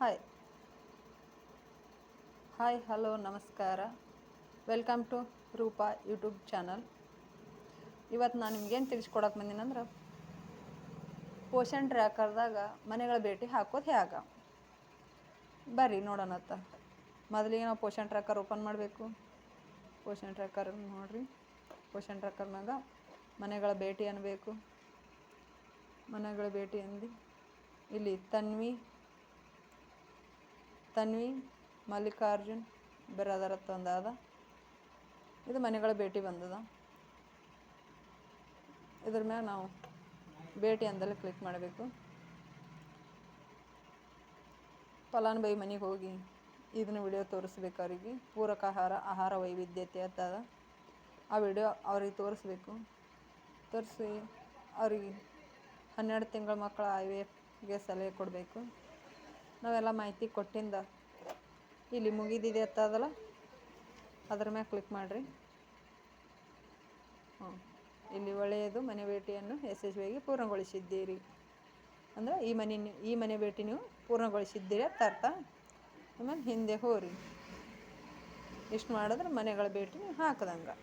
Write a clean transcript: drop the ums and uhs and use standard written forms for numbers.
Hi hi hello ನಮಸ್ಕಾರ. Welcome to Roopa YouTube channel. ಇವತ್ತು ನಾನು ನಿಮ್ಗೇನು ತಿಳಿಸ್ಕೊಡಕ್ಕೆ ಬಂದೀನಂದ್ರೆ, ಪೋಷನ್ ಟ್ರ್ಯಾಕರ್ದಾಗ ಮನೆಗಳ ಭೇಟಿ ಹಾಕೋದು ಹೇಗೆ. ಬರ್ರಿ ನೋಡೋಣತ್ತ. ಮೊದಲಿಗೆ ನಾವು ಪೋಷನ್ ಟ್ರ್ಯಾಕರ್ ಓಪನ್ ಮಾಡಬೇಕು. ಪೋಷನ್ ಟ್ರ್ಯಾಕರ್ ನೋಡಿರಿ. ಪೋಷನ್ ಟ್ರ್ಯಾಕರ್ನಾಗ ಮನೆಗಳ ಭೇಟಿ ಅನ್ನಬೇಕು. ಮನೆಗಳ ಭೇಟಿ ಅಂದು ಇಲ್ಲಿ ತನ್ವಿ ಮಲ್ಲಿಕಾರ್ಜುನ್ ಬಿರಾದರ್ ತಂದಾದ. ಇದು ಮನೆಗಳ ಭೇಟಿ ಬಂದದ. ಇದ್ರ ಮ್ಯಾಗ ನಾವು ಭೇಟಿ ಅಂದಲ್ಲಿ ಕ್ಲಿಕ್ ಮಾಡಬೇಕು. ಫಲಾನುಭವಿ ಮನೆಗೆ ಹೋಗಿ ಇದನ್ನ ವಿಡಿಯೋ ತೋರಿಸ್ಬೇಕು. ಅವರಿಗೆ ಪೂರಕ ಆಹಾರ ವೈವಿಧ್ಯತೆ ಅಂತದ. ಆ ವಿಡಿಯೋ ಅವ್ರಿಗೆ ತೋರಿಸ್ಬೇಕು. ತೋರಿಸಿ ಅವ್ರಿಗೆ 12 ತಿಂಗಳ ಮಕ್ಕಳ IVFಗೆ ಸಲಹೆ ಕೊಡಬೇಕು. ನಾವೆಲ್ಲ ಮಾಹಿತಿ ಕೊಟ್ಟಿಂದ ಇಲ್ಲಿ ಮುಗಿದಿದೆ ಅಂತದಲ್ಲ, ಅದ್ರ ಮ್ಯಾಗ ಕ್ಲಿಕ್ ಮಾಡಿರಿ. ಇಲ್ಲಿ ಒಳ್ಳೆಯದು, ಮನೆ ಭೇಟಿಯನ್ನು ಯಶಸ್ವಿಯಾಗಿ ಪೂರ್ಣಗೊಳಿಸಿದ್ದೀರಿ ಅಂದರೆ ಈ ಮನೆ ಭೇಟಿ ನೀವು ಪೂರ್ಣಗೊಳಿಸಿದ್ದೀರಿ ಅಂತ ಅರ್ಥ. ಆಮೇಲೆ ಹಿಂದೆ ಹೋರಿ. ಇಷ್ಟು ಮಾಡಿದ್ರೆ ಮನೆಗಳ ಭೇಟಿ ನೀವು ಹಾಕದಂಗೆ.